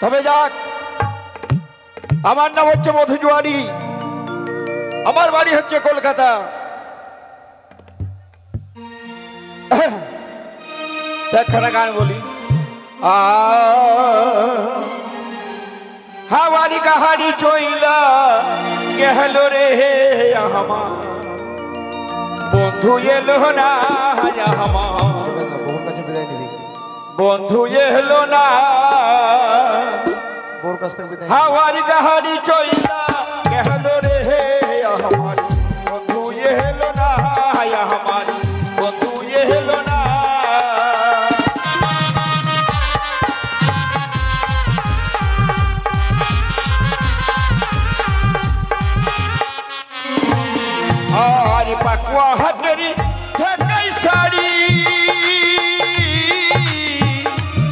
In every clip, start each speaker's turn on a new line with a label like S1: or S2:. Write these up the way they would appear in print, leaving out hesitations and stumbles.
S1: তবে যাক, আমার নাম হচ্ছে মধু জুয়ারি, আমার বাড়ি হচ্ছে কলকাতা। একখানা গান বলি। হাওয়ারি কাহারি চইলা গেল রে আমার, বন্ধু এলো না আমার, বন্ধু এলো না। হাওয়ারি কাহারি চইলা গেল রে আমার, বন্ধু এলো না আমার, বন্ধু এলো না। আর পাকুয়া হাতেরি ঢাকাই শাড়ি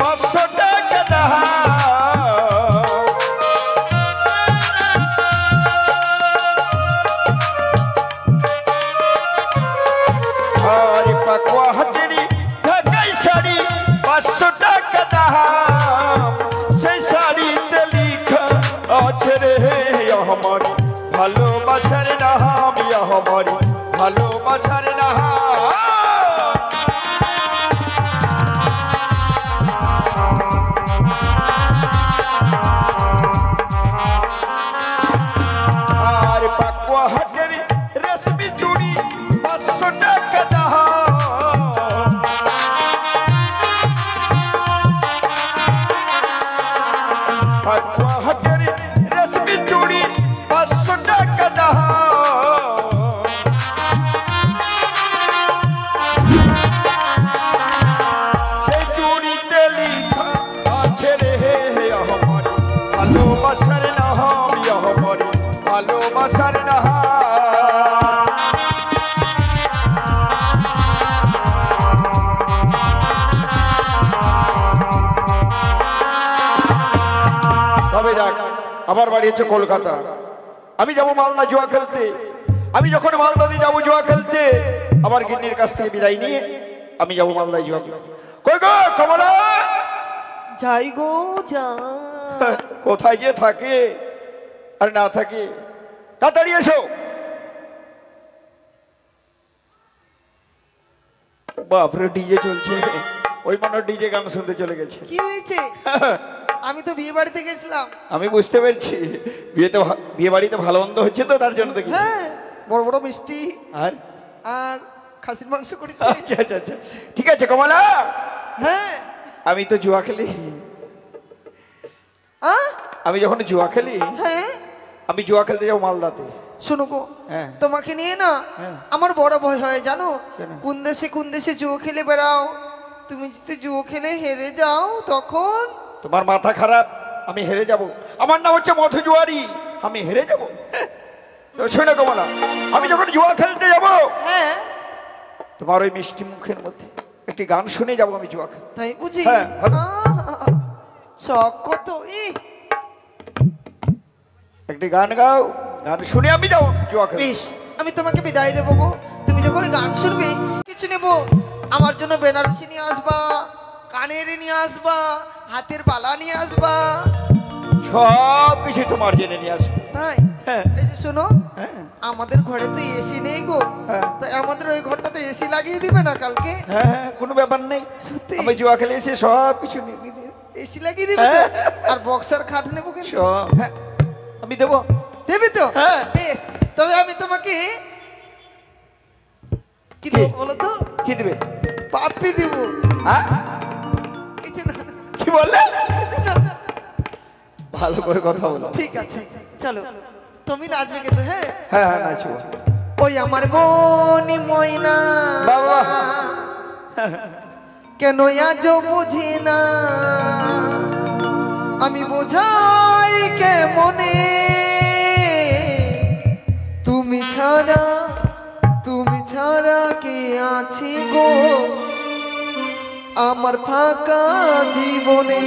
S1: 500 টাকা দাম। আর পাকুয়া হাতেরি ঢাকাই শাড়ি 500 টাকা দাম। সেই শাড়িতে লিখা আছে রে আমার ভালোবাসার নাম, আমার ভালোবাসার নাম। আর পাকুয়া হাটের রেশমি চুড়ি 500 টাকা দাম। পাকুয়া হাটের রেশমি চুড়ি 500 টাকা দাম। সেই চুড়িতে লিখা আছে রে আমার ভালোবাসার নাম, আমার ভালোবাসার নাম। তবে যাক, আমার বাড়ি হচ্ছে কলকাতা, আমি যাবো মালদা জুয়া খেলতে। আমি যখন মালদা দিয়ে যাবো জুয়া খেলতে, আমার গিন্নির কাছ থেকে বিদায় নিয়ে আমি যাবো মালদায় জুয়া খেলতে। কই গো কমলা?
S2: যাই গো যা।
S1: কোথায় যে থাকে আর না থাকে, তাড়াতাড়ি এসো। বাপরে ডিজে চলছে, ওই মনে ডিজে গান শুনতে চলে গেছে।
S2: কি হয়েছে? আমি তো বিয়ে বাড়িতে গেছিলাম।
S1: আমি বুঝতে পেরেছি, বিয়ে বাড়িতে ভালো মন্দ হচ্ছে তো, তার জন্য দেখি।
S2: হ্যাঁ, বড় বড় মিষ্টি
S1: আর
S2: আর খাসির মাংস করেছি।
S1: আচ্ছা আচ্ছা আচ্ছা, ঠিক আছে কমলা।
S2: হ্যাঁ,
S1: আমি তো জুয়া খেলি। আমি যখন জুয়া খেলি,
S2: হ্যাঁ,
S1: আমি জুয়া খেলতে যাবো মালদাতে।
S2: শোনো গো,
S1: হ্যাঁ,
S2: তোমাকে নিয়ে না আমার বড় ভয় হয় জানো।
S1: কেন?
S2: কোন দেশে জুয়ো খেলে বেড়াও, তুমি যদি জুয়ো খেলে হেরে যাও তখন।
S1: তোমার মাথা খারাপ? আমি হেরে যাব? আমার নাম হচ্ছে মধু জুয়ারি, আমি হেরে যাব? শোনো কমলা, আমি যখন জুয়া খেলতে যাব,
S2: হ্যাঁ,
S1: তোমার ওই মিষ্টি মুখের মধ্যে একটি গান শুনে যাব আমি জুয়া খেলতে।
S2: তাই বুঝি?
S1: হ্যাঁ,
S2: শখ কত।
S1: একটি গান গাও, গান শুনে আমি যাবো জুয়া খেলতে।
S2: বেশ, আমি তোমাকে বিদায় দেবো গো। তুমি যখন গান শুনবে কিছু নেবো, আমার জন্য বেনারসি নিয়ে আসবা, কানের নিয়ে আসবা, হাতের বালা নিয়ে আসবা,
S1: সব কিছু তোমার জেনে নিয়ে আসবো।
S2: তাই?
S1: হ্যাঁ।
S2: এই যে শোনো, আমাদের ঘরে তো এসি নেই গো,
S1: হ্যাঁ।
S2: তাই আমাদের ওই ঘরটাতে এসি লাগিয়ে দিবে না কালকে?
S1: হ্যাঁ হ্যাঁ, কোনো ব্যাপার নেই।
S2: সত্যি?
S1: আমি জুয়া খেলে এসে সব কিছু নিয়ে দিয়ে
S2: এসি লাগিয়ে দিবে তো? আর বক্সার খাট নেবো কিন্তু।
S1: সব, হ্যাঁ আমি দেবো।
S2: দেবে তো?
S1: হ্যাঁ।
S2: বেশ, তবে আমি তোমাকে কি দেবো বলো তো?
S1: কি দিবে?
S2: পাপ্পি দিব।
S1: হ্যাঁ,
S2: কিছু না,
S1: কি বললে?
S2: কিছু না।
S1: ভালো করে কথা বলো।
S2: ঠিক আছে, চলো তুমি নাচবে কিন্তু। হ্যাঁ
S1: হ্যাঁ হ্যাঁ, নাচবো।
S2: ওই আমার মনি ময়না
S1: বাবা,
S2: কেন আজ বুঝি না, আমি বোঝাই কেমনে, তুমি ছাড়া কে আছে গো আমার ফাঁকা জীবনে।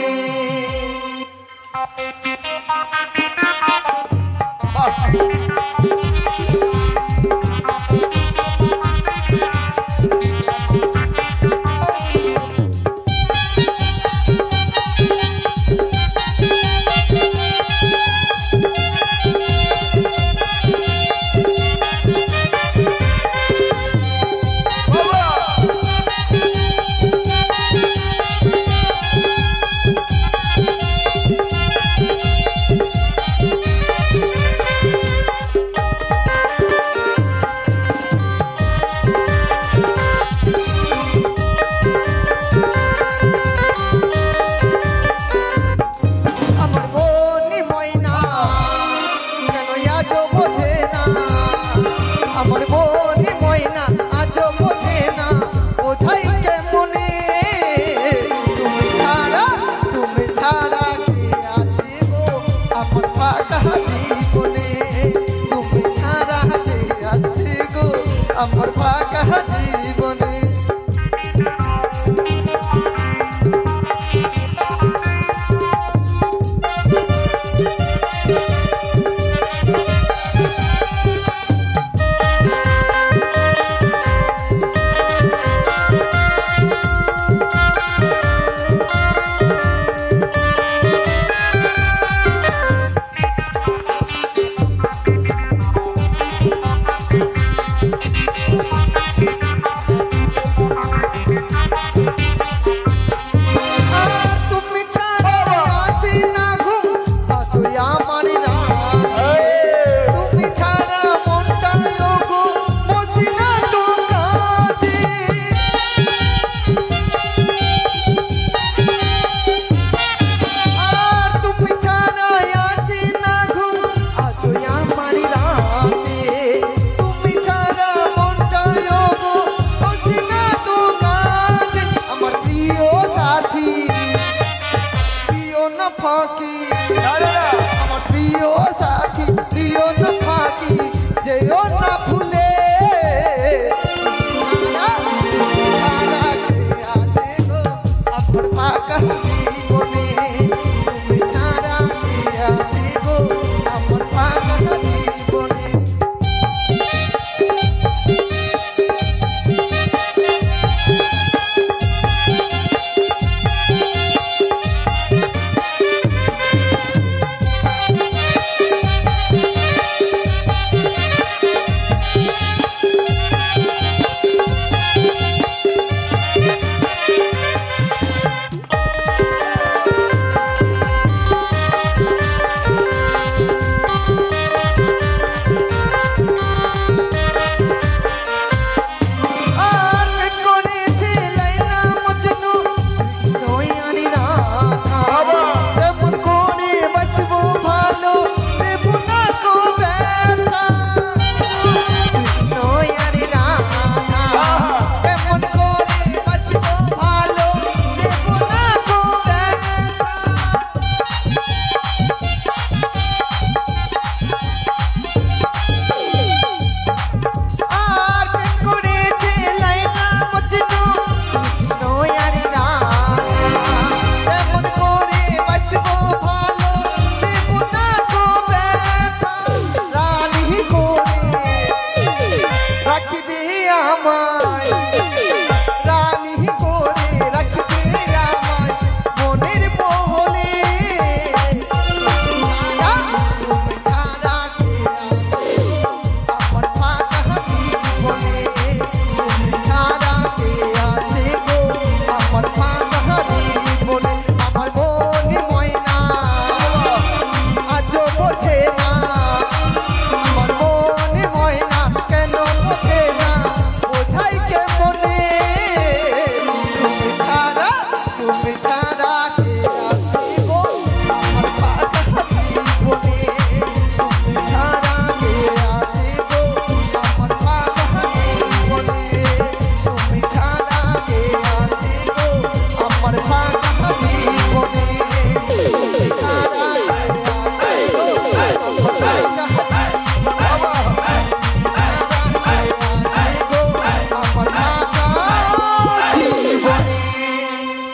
S2: ফাঁকি
S1: না, না, না।
S2: আমার প্রিয় সাথী প্রিয় না ফাঁকি যেও না ভুলে আমার ফাঁকা জীবনে তুমি ছাড়া কে আছে গো আমার ফাঁকা জীবনে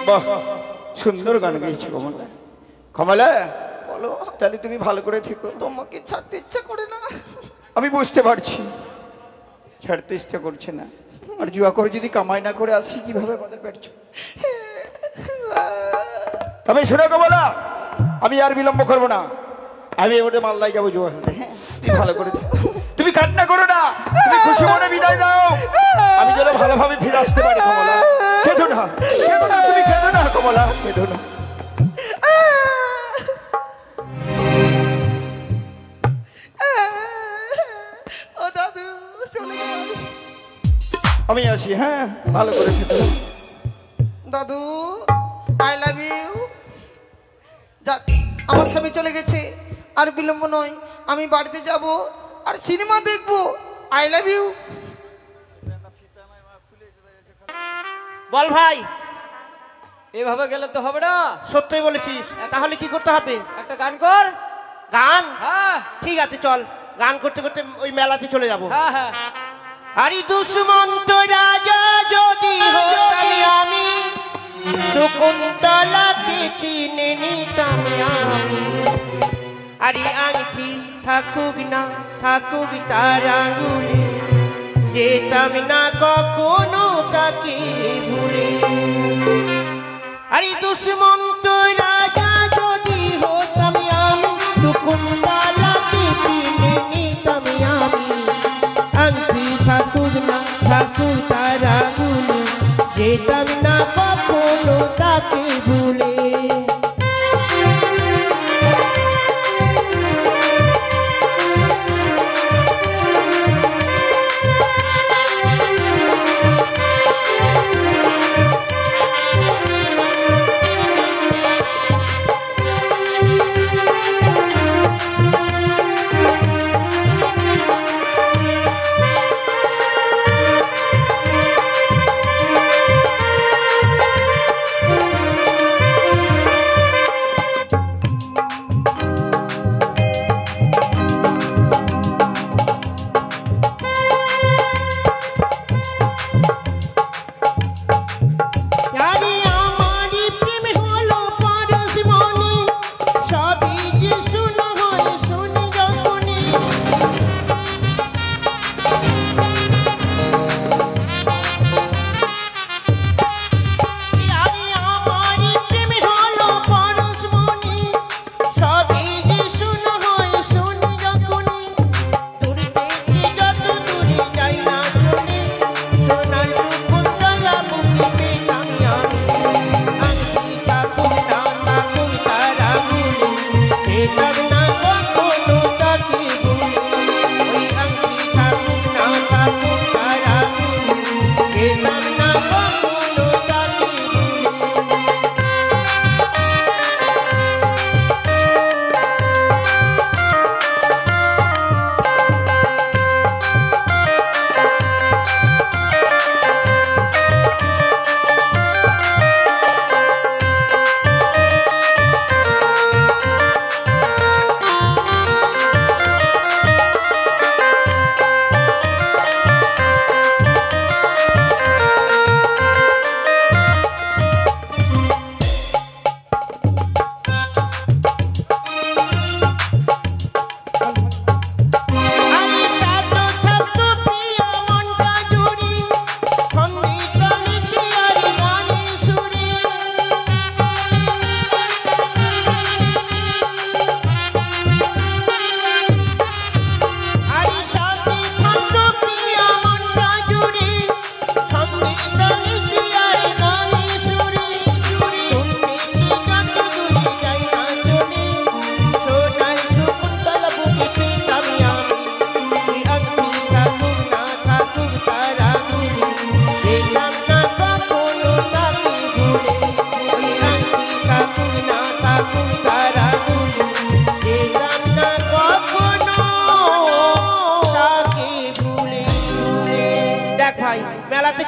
S1: বাহ, সুন্দর গান গেয়েছি কমলা। কমলা,
S2: বলো
S1: তাহলে তুমি ভালো করে থেকো।
S2: তোমাকে ছাড়তে ইচ্ছা করে না
S1: আমি বুঝতে পারছি ছাড়তে ইচ্ছা করছে না, আর জুয়া করে যদি কামাই না করে আসি কিভাবে আমাদের পেট চলবে? তবে শোনো কমলা, আমি আর বিলম্ব করবো না, আমি এবারে মালদায় যাবো জুয়া খেলতে। হ্যাঁ, তুমি ভালো করে থেকো। তুমি কান্না করো না, তুমি খুশি মনে বিদায় দাও, আমি যেন ভালোভাবে ফিরে আসতে পারি। কমলা, কেঁদো না, কেঁদো না, তুমি কেঁদো না কমলা, কেঁদো না।
S2: ও দাদু চলে গেল।
S1: আমি আসি। হ্যাঁ, ভালো করে থেকো।
S2: দাদু আই লাভ ইউ। যাক, আমার স্বামী চলে গেছে, আর বিলম্ব নয়, আমি বাড়িতে যাব আর সিনেমা দেখব। I love you.
S3: বল ভাই,
S4: এভাবে গেলে তো হবে না,
S3: সত্যই বলেছিস। তাহলে কি করতে হবে?
S4: একটা গান কর।
S3: গান?
S4: হ্যাঁ
S3: ঠিক আছে, চল গান করতে করতে ওই মেলাতে চলে যাব।
S4: হ্যাঁ হ্যাঁ।
S3: আরে দুষ্মন্ত রাজা যদি হতাম আমি, শকুন্তলাকে চিনে নিতাম আমি। আরে আংটি থাকুক না থাকুক তার আঙুলে, যেতাম না কখনো তাকে ভুলে। আরে দুষ্মন্ত রাজা যদি হতাম আমি, শকুন্তলাকে চিনে নিতাম আমি। আংটি থাকুক না থাকুক তার আঙুলে, যেতাম না কখনো তাকে ভুলে।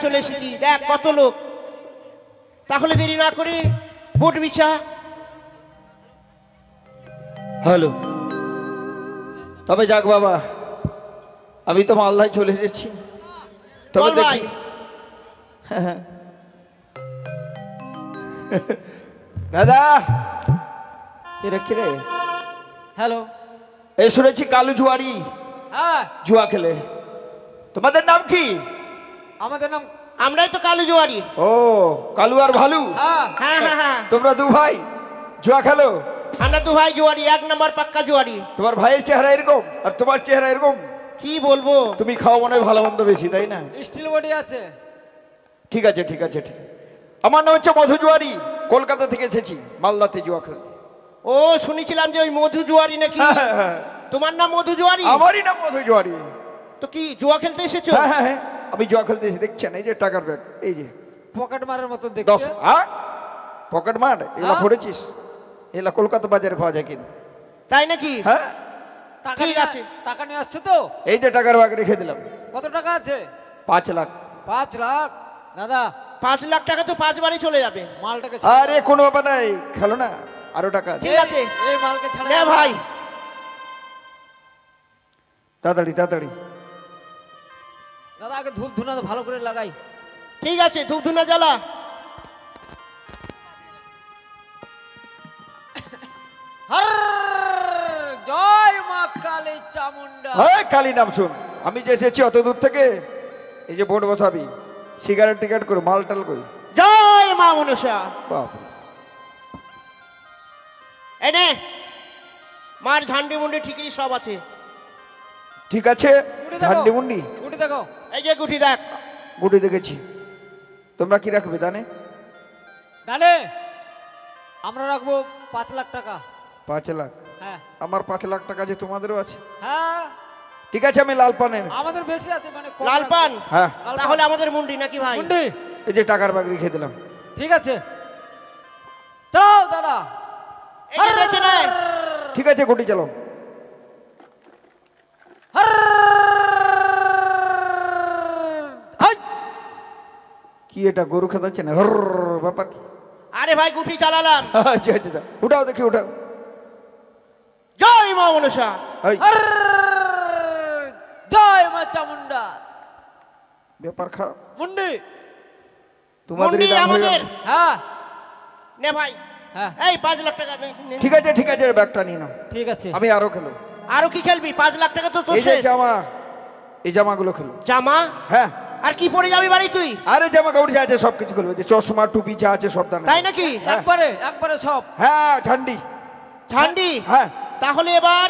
S3: চলে এসেছি, দেখ কত লোক। তাহলে দেরি না করে বোট বিছা।
S1: হ্যালো, তবে যাক বাবা, আমি তো মালদায় চলে এসেছি। তবে
S3: বল ভাই।
S1: দেখি দাদা, এরা কি রে?
S4: হ্যালো।
S1: এই শুনেছি কালু জুয়ারি,
S4: হ্যাঁ,
S1: জুয়া খেলে। তোমাদের নাম কি?
S4: আমাদের নাম।
S3: আমরাই তো কালু জোয়ারি।
S1: ও, কালু আর ভালু।
S4: হ্যাঁ,
S3: হ্যাঁ হ্যাঁ হ্যাঁ,
S1: তোমরা দু ভাই জুয়া খেলো?
S3: আমরা দু ভাই জোয়ারি, 1 নম্বর পাক্কা জোয়ারি।
S1: তোমার ভাইয়ের চেহারা এরকম আর তোমার চেহারা এরকম?
S3: কি বলবো?
S1: তুমি খাও মনে হয় ভালো মন্দ বেশি, তাই না?
S4: স্টিল বডি আছে।
S1: ঠিক আছে ঠিক আছে ঠিক আছে। আমার নাম হচ্ছে মধু জুয়ারি, কলকাতা থেকে এসেছি মালদাতে জুয়া খেলতে।
S3: ও, শুনেছিলাম যে ওই মধু জোয়ারি নাকি।
S1: হ্যাঁ, হ্যাঁ,
S3: তোমার নাম মধু জোয়ারি?
S1: আমারই নাম মধু জুয়ারি।
S3: তো কি জুয়া খেলতে এসেছো?
S1: হ্যাঁ হ্যাঁ হ্যাঁ, আমি জুয়া খেলতে এসে দেখছেন এই যে টাকার ব্যাগ, এই যে
S4: পকেট মারার মতো
S1: 10।
S4: দেখতে।
S1: হ্যাঁ, পকেট মার এগুলা
S4: হ্যাঁ।
S1: পড়েছিস? এগুলা কলকাতা বাজারে পাওয়া যায় কিন্তু।
S3: তাই নাকি?
S1: হ্যাঁ,
S4: টাকা
S3: ঠিক
S4: নিয়ে-
S3: আছে।
S4: টাকা নিয়ে আসছো তো?
S1: এই যে টাকার ব্যাগ রেখে দিলাম,
S4: কত টাকা আছে?
S1: 5 লাখ।
S4: 5 লাখ? দাদা,
S3: 5 লাখ টাকা তো 5 বারই চলে যাবে।
S4: মালটাকে
S1: আরে কোনো ব্যাপার নাই, খেলো না, আরো টাকা আছে।
S3: ঠিক আছে,
S4: এই মালকে ছাড়া
S3: নে
S4: যাবে না।
S3: ভাই।
S1: তাড়াতাড়ি তাড়াতাড়ি।
S4: দাদা আগে ধূপ ধুনা ভালো করে লাগাই।
S3: ঠিক আছে, ধূপ ধুনা জ্বালা।
S4: হর জয় মা কালী চামুন্ডা।
S1: হ্যাঁ, কালী নাম শুন। আমি যে এসেছি অত দূর থেকে, এই যে বোর্ড বসাবি, সিগারেট টিকেট করে মাল টাল কই।
S3: জয় মা মনসা।
S1: বাপ,
S3: এই নে, মার ঝান্ডি মুন্ডি ঠিকই সব আছে।
S1: ঠিক আছে,
S4: গুটি দেখো,
S1: ঝান্ডি মুন্ডি
S4: গুটি দেখো।
S3: এই যে গুঠি দেখ।
S1: গুটি দেখেছি। তোমরা কি রাখবে দানে?
S4: দানে আমরা রাখবো 5 লাখ টাকা।
S1: 5 লাখ?
S4: হ্যাঁ
S1: আমার 5 লাখ টাকা আছে, তোমাদেরও আছে?
S4: হ্যাঁ,
S1: ঠিক আছে, আমি লাল পানের।
S4: আমাদের বেশি আছে, মানে কম
S3: লাল
S4: রাখবো।
S3: পান?
S1: হ্যাঁ,
S4: লাল পান।
S3: তাহলে আমাদের মুন্ডি নাকি ভাই?
S4: মুন্ডি,
S1: এই যে টাকার ব্যাগ রেখে দিলাম।
S4: ঠিক আছে, চলো দাদা।
S3: এই যে দেখে নে।
S1: ঠিক আছে, গুটি চালো।
S4: হর হাই।
S1: কি এটা গরু খেদাচ্ছে না? হর, ব্যাপার কি?
S3: আরে ভাই গুঠি চালালাম।
S1: আচ্ছা আচ্ছা আচ্ছা, উঠাও দেখি, উঠাও।
S3: জয় মা মনসা।
S1: এই,
S4: হর জয় মা চামুন্ডা।
S1: ব্যাপার খারাপ।
S4: মুন্ডি,
S1: তোমাদেরই
S3: মুন্ডি
S1: দাম হয়ে গেল।
S3: আমাদের।
S4: হ্যাঁ
S3: নে ভাই,
S4: হ্যাঁ,
S3: এই 5 লাখ টাকা নে, নে।
S1: ঠিক আছে ঠিক আছে, ব্যাগটা নিয়ে নাও।
S4: ঠিক আছে।
S1: আমি আরো খেলো।
S3: আরো কি খেলবি? 5 লাখ টাকা তো তোর
S1: এই যে
S3: শেষ।
S1: জামা, এই জামাগুলো খেলো।
S3: জামা?
S1: হ্যাঁ,
S3: আর কি পরে যাবি বাড়ি তুই?
S1: আরে জামা কাপড় যা আছে সব কিছু খেলবে, যে চশমা টুপি যা আছে সব দানা।
S3: তাই নাকি?
S1: হ্যাঁ।
S4: একবারে একবারে সব।
S1: হ্যাঁ, ঝান্ডি।
S3: ঠান্ডি?
S1: হ্যাঁ,
S3: তাহলে এবার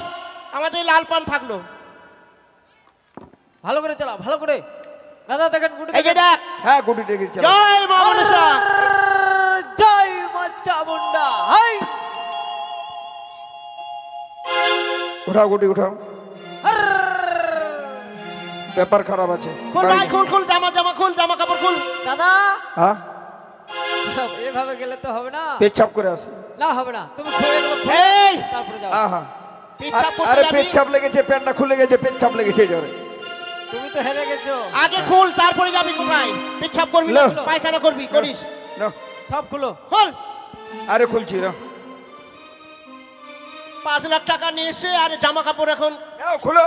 S3: আমাদের লাল পান থাকলো।
S4: ভালো করে চালাও, ভালো করে। দাদা দেখেন গুটি
S3: এই যে
S4: দেখেন।
S3: দেখ।
S1: হ্যাঁ, গুটি টেকে চলো।
S3: জয় মা মনসা।
S4: জয় মা চামুন্ডা। হাই
S1: উঠাও গুটি, উঠাও। ব্যাপার খারাপ আছে।
S3: খুল ভাই, খুল খুল, জামা জামা খুল, জামা কাপড় খুল।
S4: দাদা,
S1: হ্যাঁ,
S4: এভাবে গেলে তো হবে না।
S1: পেচ্ছাপ করে আসি।
S4: না হবে না, তুমি খুলে গেলো,
S3: এই
S4: তারপরে যাও।
S1: আহা,
S3: পেচ্ছাপ করতে
S1: আরে
S3: যাবি?
S1: পেচ্ছাপ লেগেছে, প্যান্টটা খুলে গেছে, পেচ্ছাপ লেগেছে জোরে।
S4: তুমি তো হেরে গেছো।
S3: আগে খুল, তারপরে যাবি কোথায়? পেচ্ছাপ করবি না,
S1: লো।
S3: পায়খানা করবি, করিস।
S1: নাও,
S4: সব খুলো।
S3: খুল।
S1: আরে খুলছি না।
S3: 5 লাখ টাকা নিয়ে এসে আর জামা কাপড় এখন।
S1: নাও, খুলো।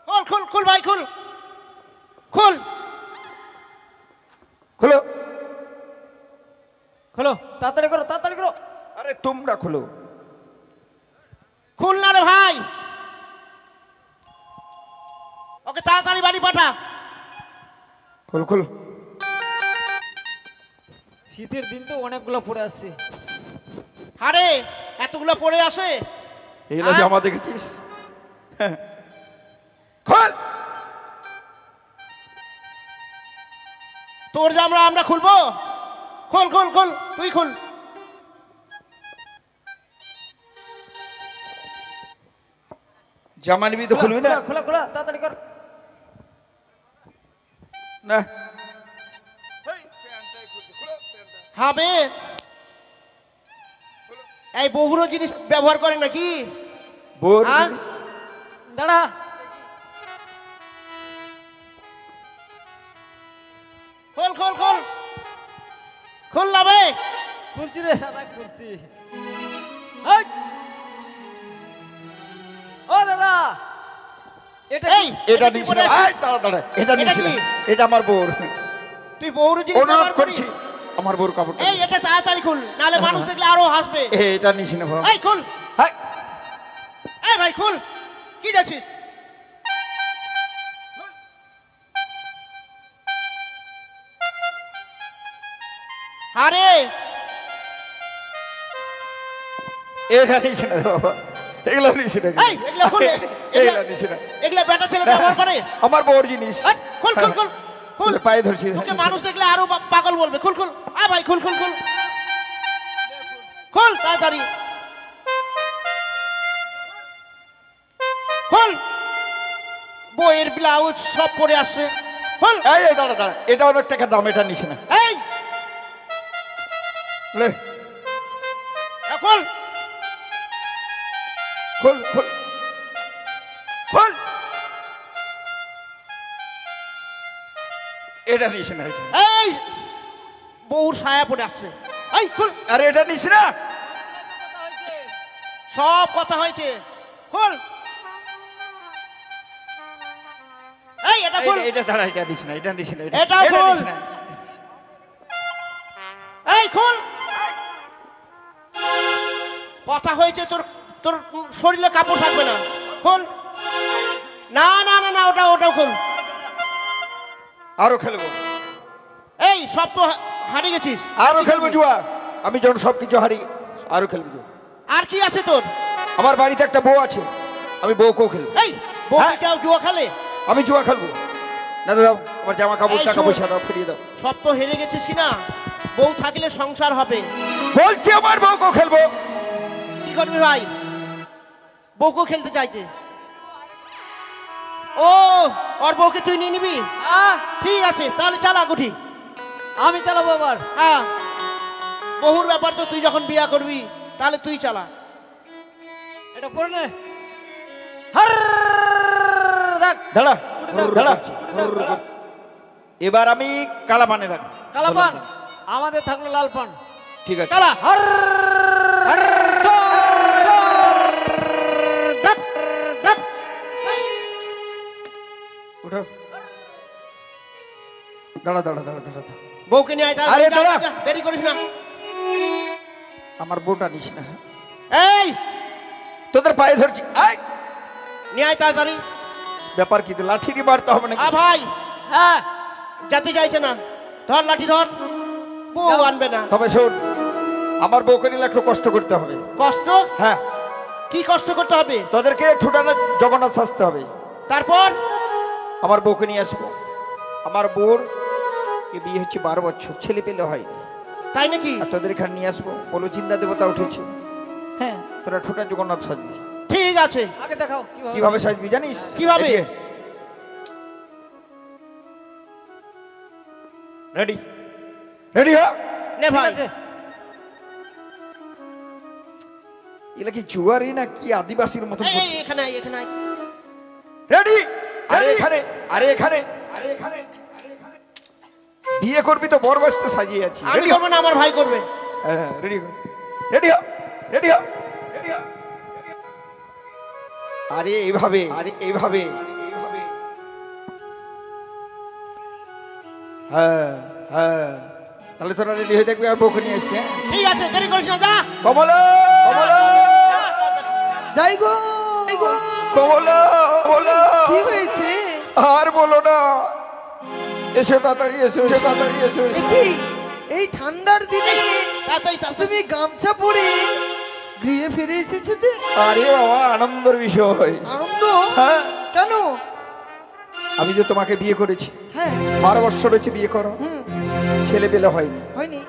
S3: খুল খুল খুল ভাই, খুল খুল।
S1: খুলো।
S4: খোলো, তাড়াতাড়ি করো, তাড়াতাড়ি করো।
S1: আরে তোমরা খুলো।
S3: খুল না রে ভাই, ওকে তাড়াতাড়ি বাড়ি পাঠা।
S1: খুল খুল।
S4: শীতের দিন তো অনেকগুলো পড়ে আসছে।
S3: আরে এতগুলো পড়ে আসে।
S1: এইগুলো
S3: আর?
S1: জামা দেখেছিস? খোল।
S3: তোর জামা আমরা খুলবো? খুল খুল খুল, তুই খুল।
S1: জামা নিবি তো খুলবি না?
S4: খোলা, খোলা খোলা, তাড়াতাড়ি কর।
S1: না,
S3: হবে এই বহুরো জিনিস ব্যবহার করে নাকি?
S1: বোর
S3: আর?
S1: জিনিস।
S4: দাঁড়া।
S3: খুল না বে।
S4: খুলছি রে দাদা খুলছি। এই! ও দাদা এটা
S3: এই
S1: এটা
S3: কি
S1: নিস
S3: পরে
S1: না
S3: আসিস?
S1: এই দাঁড়া দাঁড়া এটা
S3: এটা
S1: নিস
S3: কি?
S1: না এটা আমার বোর
S3: তুই বউর জিনিস
S1: অনুরোধ
S3: ব্যবহার করিস?
S1: করছি আমার বোর কাপড়টা
S3: এই এটা তাড়াতাড়ি খুল, নালে মানুষ দেখলে আরো হাসবে।
S1: এটা নিস না বাবা
S3: এই খুল,
S1: হাই
S3: এই ভাই খুল, কি দেখছিস? আরে
S1: এটা নিস না রে বাবা এগুলো নিস না
S3: এই এগুলা খুল,
S1: এগুলো নিস না
S3: এগুলা বেটা ছেলে ব্যবহার করে।
S1: আমার বোর জিনিস
S3: এই, খুল খুল খুল খুল,
S1: পায়ে ধরছি
S3: তোকে মানুষ দেখলে আরো পাগল বলবে। খুল খুল, আ ভাই খুল খুল খুল খুল তাড়াতাড়ি খুল। বইয়ের ব্লাউজ সব পরে আসছে। খুল,
S1: এই এই দাঁড়া দাঁড়া এটা অনেক টাকা দাম এটা নিস না
S3: এই
S1: লে
S3: খুল।
S1: খোল খোল খোল এটা নিস না এটা।
S3: এই বউর ছায়া পড়ে আসছে। এই খুল,
S1: আরে এটা নিস না
S3: সব কথা হয়েছে। খুল, এই এটা খুল,
S1: এটা দাঁড়া এটা দিস না এটা দিস না
S3: এটাও খোল।
S1: নিস না।
S3: এই খুল। কথা হয়েছে, তোর তোর শরীরে কাপড় থাকবে না। খুল, না না না না ওটাও খুল।
S1: আরো খেলবো
S3: এই সব তো হারিয়ে গেছিস।
S1: আরো খেলবো জুয়া আমি যখন সবকিছু হারি আরো খেলবো জুয়া
S3: আর কি আছে তোর?
S1: আমার বাড়িতে একটা বউ আছে আমি বউকেও খেলবো
S3: এই বউ
S1: হ্যাঁ।
S3: কেউ জুয়া খেলে?
S1: আমি জুয়া খেলবো না দাও আমার জামা কাপড়
S3: এই
S1: টাকা
S3: শোন।
S1: পয়সা দাও ফিরিয়ে দাও
S3: সব তো হেরে গেছিস কিনা। বউ থাকলে সংসার হবে।
S1: বলছি আমার বউকেও খেলবো
S3: কি করবি ভাই? বউকে খেলতে চাইছে। ও ওর বউকে তুই নিয়ে নিবি? ঠিক আছে তাহলে চালা গুঠি।
S4: আমি চালাবো আবার।
S3: হ্যাঁ, বহুর ব্যাপার তো, তুই যখন বিয়া করবি তাহলে তুই চালা।
S4: এটা পড়ে নে। হার দেখ
S1: দাঁড়া
S4: দাও,
S1: দাঁড়া
S4: দাও।
S1: এবার আমি কালা পানে রাখি
S4: কালা পান আমাদের থাকলো লাল পান।
S1: ঠিক আছে
S3: চালা।
S4: হার
S3: ডাক, ডাক।
S1: উঠো দাঁড়া দাঁড়া দাঁড়া দাঁড়া দাঁড়া।
S3: বউকে নিয়ে আয়,
S1: আরে
S3: তাড়াতাড়ি,
S1: দাঁড়া।
S3: যা, দেরি করিস না।
S1: আমার বউটা নিস না
S3: এই
S1: তোদের পায়ে ধরছি আয়
S3: নিয়ে আয় তাড়াতাড়ি।
S1: ব্যাপার কি লাঠি দিয়ে মারতে হবে না
S3: আ ভাই
S4: হ্যাঁ
S3: যেতে চাইছে না, ধর লাঠি ধর। বউ আনবে না।
S1: তবে শোন আমার বউকে নিলে একটু কষ্ট করতে হবে
S3: কষ্ট?
S1: হ্যাঁ
S3: কি কষ্ট করতে হবে?
S1: তোদেরকে ঠুটানো জগন্নাথ সাজতে হবে
S3: তারপর
S1: আমার বউকে নিয়ে আসবো আমার বউর বিয়ে হচ্ছে 12 বছর ছেলে পেলে হয়
S3: তাই নাকি?
S1: আর তোদের এখানে নিয়ে আসবো বলো চিন্তা দেবতা উঠেছে হ্যাঁ তোরা ঠোঁটা জগন্নাথ সাজবি
S3: ঠিক আছে।
S4: আগে দেখাও
S1: কিভাবে সাজবি জানিস
S3: কিভাবে?
S1: রেডি রেডি হ
S3: নে ভাই।
S4: আছে
S1: এগুলা কি জুয়ারি না কি আদিবাসীর মতন
S3: এই, এই, এখানে আয়, এখানে আয়।
S1: রেডি আরে এখানে আরে এখানে আরে এখানে বিয়ে করবি তো বড় বয়স তো সাজিয়ে আছি
S3: আমি
S1: রেডি
S3: করবো না, আমার ভাই করবে।
S1: হ্যাঁ রেডি রেডি হ রেডি হ রেডি হ আরে এইভাবে হ্যাঁ হ্যাঁ তাহলে তোরা রেডি হয়ে দেখবি আর বউকে নিয়ে এসছে
S3: ঠিক আছে, দেরি করিস না, যা।
S1: কমলা কমলা
S2: যাই গো
S1: কমলা কমলা
S2: কি হয়েছে?
S1: আর বলো না এসো তাড়াতাড়ি এসো তাড়াতাড়ি এসো
S2: এ কি এই ঠান্ডার দিনে
S3: তাড়াতাড়ি, তাড়াতাড়ি।
S2: তুমি গামছা পরে গৃহে ফিরে এসেছো যে?
S1: আরে বাবা আনন্দের বিষয়
S2: আনন্দ?
S1: হ্যাঁ
S2: কেন?
S1: আমি যে তোমাকে বিয়ে করেছি
S2: হ্যাঁ
S1: 12 বছর হয়েছে বিয়ে করো
S2: হুম
S1: ছেলে পেলে হয়নি
S2: হয়নি।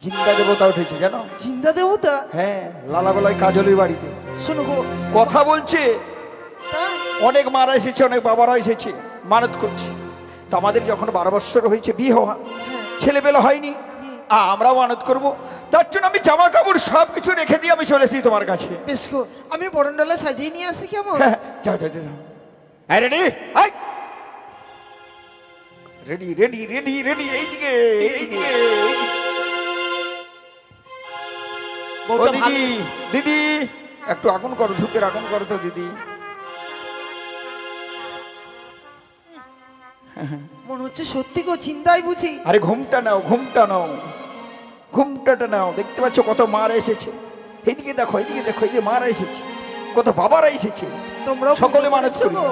S1: জিন্দা দেবতা উঠেছে জানো
S2: জিন্দা দেবতা?
S1: হ্যাঁ লালা গলায় কাজলের বাড়িতে
S2: শোনো গো,
S1: কথা বলছে
S2: তাই?
S1: অনেক মারা এসেছে অনেক বাবারা এসেছে মানত করছে তো আমাদের যখন 12 বছর হয়েছে বিয়ে হওয়া ছেলে পেলে হয়নি আমরাও মানত করব তার জন্য আমি জামা কাপড় সব কিছু রেখে দিয়ে আমি চলেছি তোমার কাছে
S2: বেশ গো, আমি বরণডালা সাজিয়ে নিয়ে আসি কেমন?
S1: হ্যাঁ যাও যাও যাও ready ready ready ready ready এইদিকে এইদিকে ও
S3: বউটা
S1: দিদি
S3: ভালো।
S1: দিদি একটু আগুন করো, ধূপের আগুন করো তো দিদি।
S2: মনে হচ্ছে সত্যি গো, চিন্তাই বুঝি।
S1: আরে ঘুমটা নাও, ঘুমটা নাও, ঘুমটাটা নাও। দেখতে পাচ্ছ কত মারা এসেছে, এইদিকে দেখো, এইদিকে দেখো, এই যে মারা এসেছে, কত বাবারা এসেছে।
S2: তোমরাও
S1: সকলে
S2: পুজো
S1: মানত
S2: করেছো
S1: করি।
S2: গো?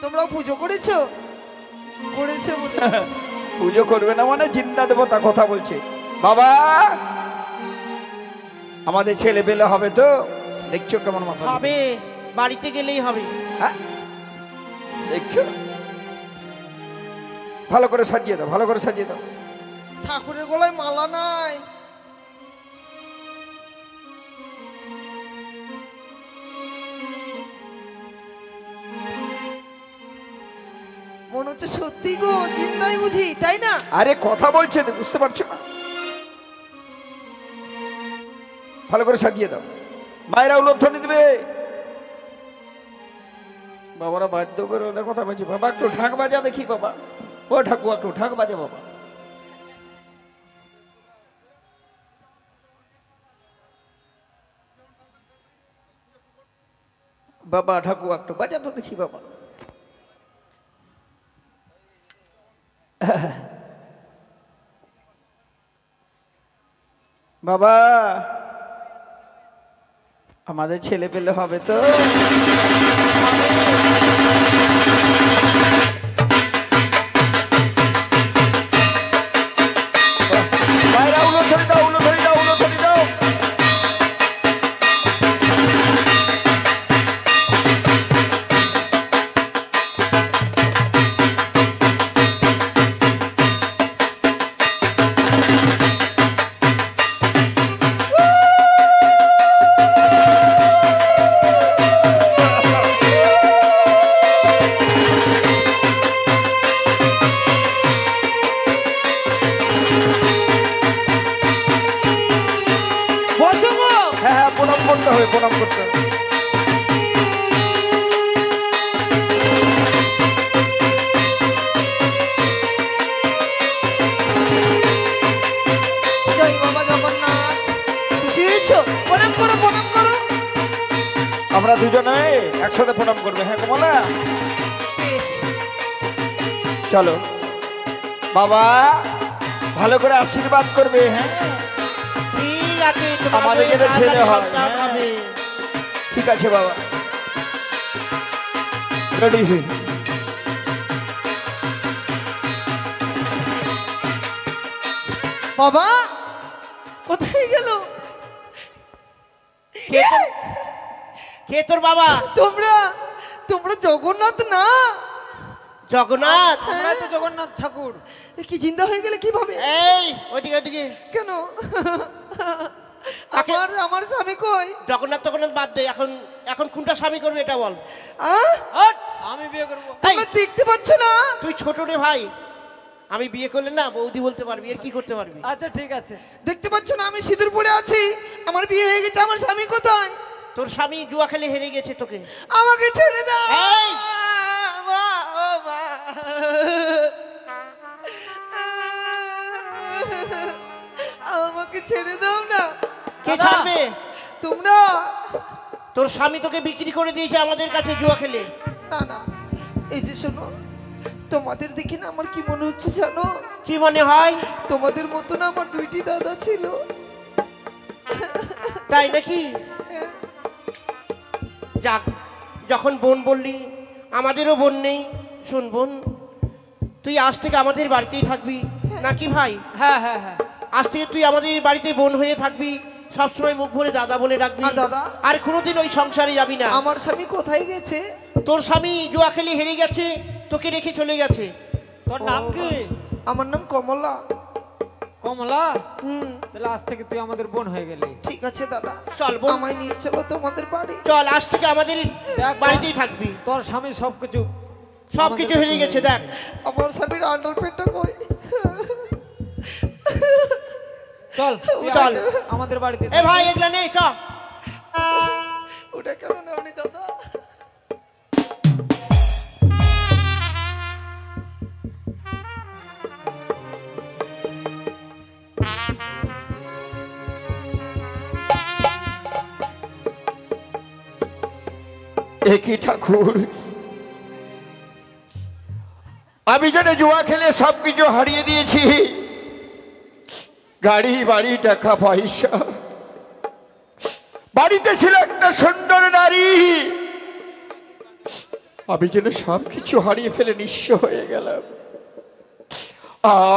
S2: তোমরাও পুজো করেছো? করেছো বলে।
S1: পুজো করবে না মানে জিন্দা দেবতা কথা বলছে। বাবা আমাদের ছেলে পেলে হবে তো? দেখছো কেমন মাথা?
S3: হবে, বাড়িতে গেলেই হবে।
S1: হ্যাঁ দেখছো, ভালো করে সাজিয়ে দাও, ভালো করে সাজিয়ে দাও।
S2: ঠাকুরের গলায় মালা নাই। মনে হচ্ছে সত্যি গো, চিন্তাই বুঝি, তাই না?
S1: আরে কথা বলছে তো, বুঝতে পারছো না? ভালো করে সাজিয়ে দাও। মায়েরা উলোধ্বনি দেবে, বাবারা বাধ্য করে ওদের কথা বলছি। বাবা একটু ঢাক বাজা দেখি, বাবা ও ঠাকুর একটু ঢাক বাজা বাবা। বাবা ঠাকুর একটু বাজা তো দেখি বাবা। বাবা আমাদের ছেলে পেলে হবে তো? মায়েরা উলোধ্বনি দাও, উলোধ্বনি দাও, উলোধ্বনি দাও।
S2: বসো গো।
S1: হ্যাঁ হ্যাঁ, প্রণাম করতে হবে, প্রণাম করতে হবে।
S2: জয় বাবা জগন্নাথ। খুশি হয়েছো? প্রণাম করো, প্রণাম করো।
S1: আমরা দুজনে একসাথে প্রণাম করবে। হ্যাঁ কমলা
S2: বেশ।
S1: চলো বাবা, ভালো করে আশীর্বাদ করবে। হ্যাঁ
S3: ঠিক আছে, তোমার
S1: আমাদের
S3: বউয়ের
S1: যেটা ছেলে
S3: তাড়াতাড়ি
S1: হয়,
S3: সন্তান
S1: হ্যাঁ।
S3: হবে।
S1: ঠিক আছে বাবা, রেডি হই।
S2: বাবা কোথায় গেল?
S3: কে তোর- কে তোর বাবা?
S2: তোমরা তোমরা জগন্নাথ না?
S3: জগন্নাথ।
S4: আমরা তো জগন্নাথ ঠাকুর।
S2: এ কি জিন্দা হয়ে গেলে কিভাবে?
S3: এই ওইদিকে ওইদিকে।
S2: কেন? আমার স্বামী কই?
S3: জগন্নাথ জগন্নাথ বাদ দে, এখন এখন কোনটা স্বামী করবে এটা বল।
S2: আহ?
S4: হট, আমি বিয়ে করব।
S2: তোমরা দেখতে পাচ্ছ না?
S3: তুই ছোট রে ভাই, আমি বিয়ে করলে না বৌদি বলতে পারবি, আর কি করতে পারবি?
S4: আচ্ছা ঠিক আছে।
S2: দেখতে পাচ্ছ না আমি সিঁদুর পরে আছি? আমার বিয়ে হয়ে গেছে, আমার স্বামী কোথায়?
S3: তোর স্বামী জুয়া খেলে হেরে গেছে তোকে।
S2: আমাকে ছেড়ে দাও।
S3: এই!
S2: মা, ও মা। আমাকে ছেড়ে দাও না।
S3: কে
S4: দাদা!
S3: ছাড়বে?
S2: তোমরা
S3: তোর স্বামী তোকে বিক্রি করে দিয়েছে আমাদের কাছে জুয়া খেলে।
S2: না না, এই যে শোনো, তোমাদের দেখে না আমার কি মনে হচ্ছে জানো?
S3: কি মনে হয়?
S2: তোমাদের মতো না আমার দুইটি দাদা ছিল।
S3: তাই নাকি? যাক, যখন বোন বললি, আমাদেরও বোন নেই। শোন বোন, তুই আজ থেকে আমাদের বাড়িতেই থাকবি নাকি ভাই?
S4: হ্যাঁ হ্যাঁ হ্যাঁ।
S3: আজ থেকে তুই আমাদের বাড়িতে বোন হয়ে থাকবি, সবসময় মুখ ভরে দাদা বলে ডাকবি।
S2: আর দাদা?
S3: আর কোনোদিন ওই সংসারে যাবি না।
S2: আমার স্বামী কোথায় গেছে?
S3: তোর স্বামী জুয়া খেলে হেরে গেছে, তোকে রেখে চলে গেছে।
S4: তোর নাম কি?
S2: আমার নাম কমলা।
S4: কমলা?
S2: হুম,
S4: তাহলে আজ থেকে তুই আমাদের বোন হয়ে গেলি।
S2: ঠিক আছে দাদা,
S3: চল বোন,
S2: আমায় নিয়ে চলো তোমাদের বাড়ি।
S3: চল আজ থেকে আমাদের
S4: দেখ,
S3: বাড়িতেই থাকবি।
S4: তোর স্বামী সবকিছু
S3: সবকিছু হেরে গেছে দেখ।
S2: আমার স্বামীর আন্ডার পেটটা কই?
S4: চল তুই
S3: চল।
S4: আমাদের বাড়িতে।
S3: এ ভাই এগুলা নেই, চ।
S2: ওটা কেন নেওনি দাদা?
S1: একই ঠাকুর, আমি যেন জুয়া খেলে সবকিছু হারিয়ে দিয়েছি, গাড়ি বাড়ি টাকা পয়সা, বাড়িতে ছিল একটা সুন্দর নারী, আমি যেন সবকিছু হারিয়ে ফেলে নিঃস্ব হয়ে গেলাম।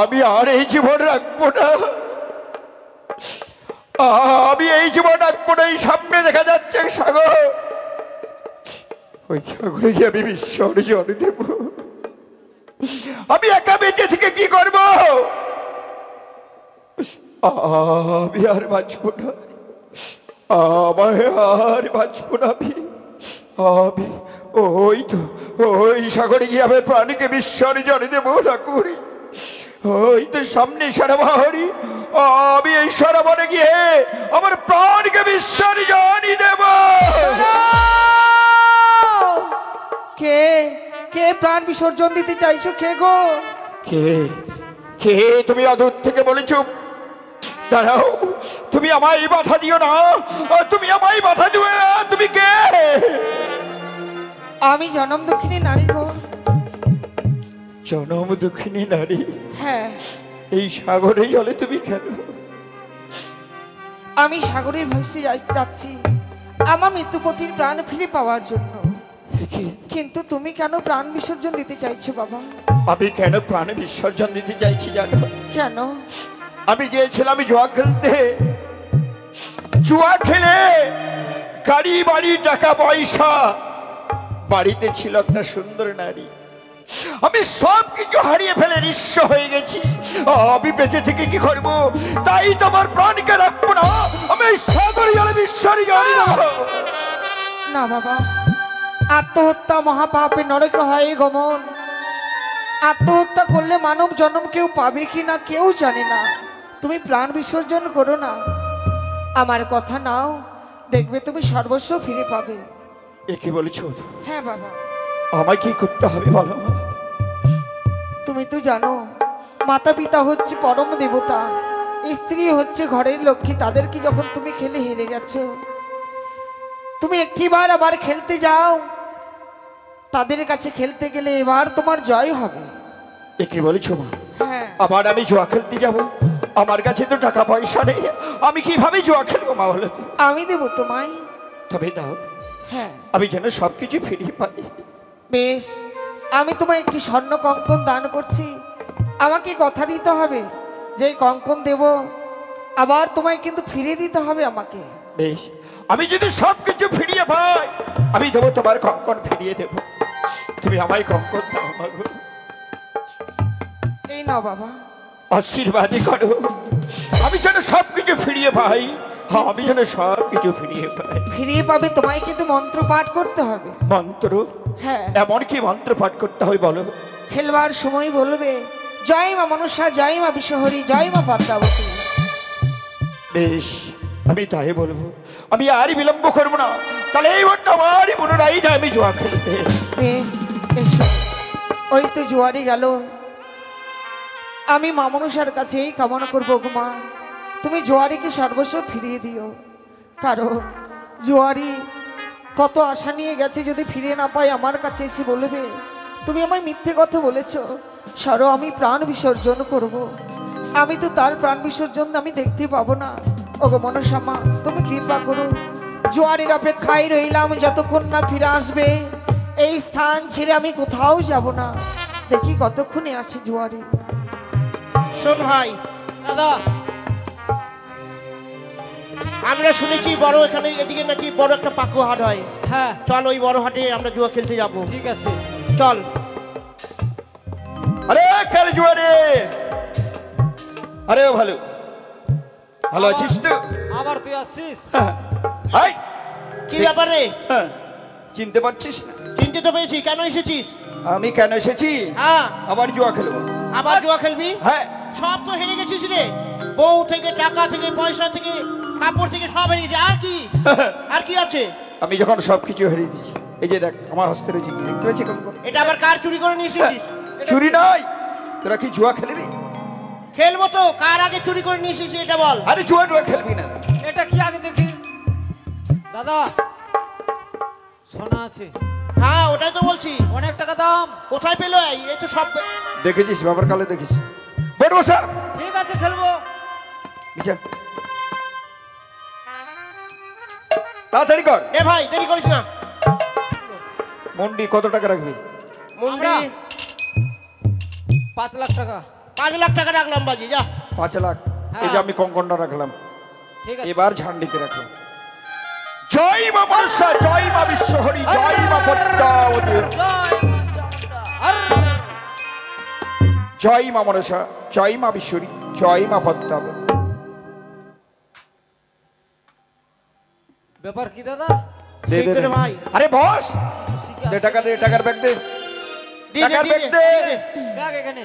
S1: আমি আর এই জীবন রাখবো না, আমি এই জীবন রাখবো না। এই সামনে দেখা যাচ্ছে সাগর, ওই সাগরে গিয়ে আমি বিসর্জন দেব। আমি একা বেঁচে থেকে কি করব? আমি আর বাঁচবো না, আমার আর বাঁচবো না। আমি ওই তো ওই সাগরে গিয়ে আমি প্রাণীকে বিসর্জন দেবো না করি। ওই তো সামনে সারাবাহরি, আমি এই সরোবরে গিয়ে আমার প্রাণকে বিসর্জন দেব।
S2: কে কে প্রাণ বিসর্জন দিতে চাইছো? কে গো?
S1: কে কে তুমি অদূর থেকে বলেছো? দাঁড়াও, তুমি আমায় বাধা দিও না, তুমি আমায় বাধা দিও না। তুমি কে?
S2: আমি জনম দুঃখিনী নারী গো।
S1: জনম দুঃখিনী নারী?
S2: হ্যাঁ।
S1: এই সাগরে জলে তুমি কেন?
S2: আমি সাগরের ভাসে যাচ্ছি আমার মৃত্যুপতির প্রাণ ফিরে পাওয়ার জন্য। কিন্তু তুমি কেন প্রাণ বিসর্জন দিতে চাইছো বাবা?
S1: আমি কেন প্রাণ বিসর্জন দিতে চাইছি জানো?
S2: কেন?
S1: আমি গিয়েছিলাম জুয়া খেলতে, জুয়া খেলে গাড়ি বাড়ি টাকা পয়সা, বাড়িতে ছিল একটা সুন্দর নারী, আমি সব কিছু হারিয়ে ফেলে নিঃস্ব হয়ে গেছি। আমি বেঁচে থেকে কি করবো? তাই তোমার প্রাণকে রাখবো না, আমি সাগরে জলে বিসর্জন দেব।
S2: না বাবা, আত্মহত্যা মহাপাপে নরকে হয় গমন। আত্মহত্যা করলে মানব জন্ম কেউ পাবে কি না কেউ জানে না। তুমি প্রাণ বিসর্জন করো না, আমার কথা নাও, দেখবে তুমি সর্বস্ব ফিরে পাবে।
S1: এ কি বলেছ?
S2: হ্যাঁ বাবা।
S1: আমায় কি করতে হবে বলো?
S2: তুমি তো জানো মাতা পিতা হচ্ছে পরম দেবতা, স্ত্রী হচ্ছে ঘরের লক্ষ্মী। তাদেরকে যখন তুমি খেলে হেরে গেছো, তুমি একটিবার আবার খেলতে যাও, তাদের কাছে খেলতে গেলে এবার তোমার জয় হবে।
S1: এ কি বলেছ মা?
S2: হ্যাঁ।
S1: আবার আমি জুয়া খেলতে যাব? আমার কাছে তো টাকা পয়সা নেই, আমি কিভাবে জুয়া খেলবো মা বলো?
S2: আমি দেবো তোমায়।
S1: তবে দাও,
S2: হ্যাঁ।
S1: আমি যেন সবকিছু ফিরিয়ে পাই।
S2: বেশ, আমি তোমায় একটি স্বর্ণ কঙ্কন দান করছি। আমাকে কথা দিতে হবে যে কঙ্কন দেব, আবার তোমায় কিন্তু ফিরিয়ে দিতে হবে আমাকে।
S1: বেশ, আমি যদি সবকিছু ফিরিয়ে পাই, আমি দেবো তোমার কঙ্কন ফিরিয়ে দেব। তুমি আমায় কঙ্কন দাও মা গো।
S2: এই নাও বাবা,
S1: আশীর্বাদই করো, আমি যেন সবকিছু ফিরিয়ে পাই। হ্যাঁ, আমি যেন সবকিছু ফিরিয়ে পাই।
S2: ফিরিয়ে পাবে, তোমায় কিন্তু মন্ত্র পাঠ করতে হবে।
S1: মন্ত্র?
S2: হ্যাঁ।
S1: এমন কি মন্ত্র পাঠ করতে হবে বলো?
S2: খেলবার সময় বলবে জয় মা মনসা, জয় মা বিশ্বহরি, জয় মা পদ্মাবতী।
S1: বেশ, আমি তাই বলবো, আমি আর বিলম্ব করবো না। তাহলে এই ভোটটা আমারই পুনরাই যায়, আমি জুয়া খেলতে।
S2: বেশ, এসো। ওই তো জুয়ারি গেল। আমি মা মনসার কাছে এই কামনা করবো গো মা, তুমি জুয়ারিকে সর্বস্ব ফিরিয়ে দিও। কারণ জুয়ারি কত আশা নিয়ে গেছে, যদি ফিরে না পাই আমার কাছে এসে বলবে তুমি আমায় মিথ্যে কথা বলেছো। সরো, আমি প্রাণ বিসর্জন করব। আমি তো তার প্রাণ বিসর্জন আমি দেখতে পাবো না। ওগো মনসা মা, তুমি কৃপা করো। জুয়ারির অপেক্ষায় রইলাম যতক্ষণ না ফিরে আসবে। এই স্থান ছেড়ে আমি কোথাও যাব না। দেখি কতক্ষণে আসে জুয়ারি।
S3: শোন ভাই,
S4: দাদা,
S3: আমরা শুনেছি বড় এখানে এদিকে নাকি বড় একটা পাকু হাট হয়।
S4: হ্যাঁ
S3: চল ওই বড় হাটে আমরা জুয়া খেলতে যাব।
S4: ঠিক আছে।
S3: চল।
S1: আরে কাল জুয়ারে, আরে ভালো ভালো আছিস তো?
S4: আবার তুই আসছিস?
S1: হাই,
S3: কি ব্যাপার রে?
S1: হ্যাঁ, চিনতে পারছিস না?
S3: চিনতে তো পেয়েছি। কেন এসেছিস?
S1: আমি কেন এসেছি?
S3: হ্যাঁ।
S1: আবার জুয়া খেলবো।
S3: আবার জুয়া খেলবি?
S1: হ্যাঁ।
S3: সব তো হেরে গেছিস রে। বউ থেকে, টাকা থেকে, পয়সা থেকে, কাপড় থেকে সব হেরে গেছে। আর কি আর কি আছে?
S1: আমি যখন সবকিছু হারিয়ে দিচ্ছি, এই যে দেখ আমার হস্তে রয়েছে, দেখতে পাচ্ছি কোন কোন?
S3: এটা আবার কার চুরি করে নিয়ে এসেছিস?
S1: চুরি নয়, তোরা কি জুয়া খেলবি?
S3: খেলবো তো, কার আগে চুরি করে নিয়ে এসেছিস এটা বল।
S1: আরে জুয়া টুয়া খেলবি না।
S4: এটা কি আগে দেখি? দাদা, সোনা আছে?
S3: হ্যাঁ ওটাই তো বলছি।
S4: অনেক টাকা দাম।
S3: কোথায় পেলো এই তো সব।
S1: দেখেছিস বাবার কালে দেখিস। বড় বসা
S4: ঠিক আছে খেলবো।
S1: বিছা তাড়াতাড়ি কর।
S3: এ ভাই দেরি করিস না।
S1: মন্ডি কত টাকা রাখবি?
S3: মুন্ডি
S4: 5 লাখ টাকা।
S3: 5 লাখ টাকা রাখলাম বাজি যা।
S1: 5 লাখ।
S4: হ্যাঁ।
S1: এই যে আমি কঙ্কনটা রাখলাম,
S4: ঠিক আছে।
S1: এবার ঝান্ডিতে রাখলাম। জয় মা মনসা, জয় মা বিশ্বহরি, জয় মা পদ্মাবতী।
S4: জয় মা চামুন্ডা। আর
S1: জয় মা মনসা, জয় মা বিশ্বহরি, জয় মা পদ্মাবতী।
S4: ব্যাপার কি দাদা?
S1: দে
S3: সেই
S1: দে
S3: তো রে
S1: দে।
S3: ভাই।
S1: আরে বস,
S4: শিখে
S1: দে
S4: আসছে।
S1: টাকা দে, টাকার ব্যাগ দে।
S3: দি
S1: টাকার
S3: দে
S1: ব্যাগ
S3: দি
S1: দে।
S3: দে।
S4: ব্যাগ এখানে।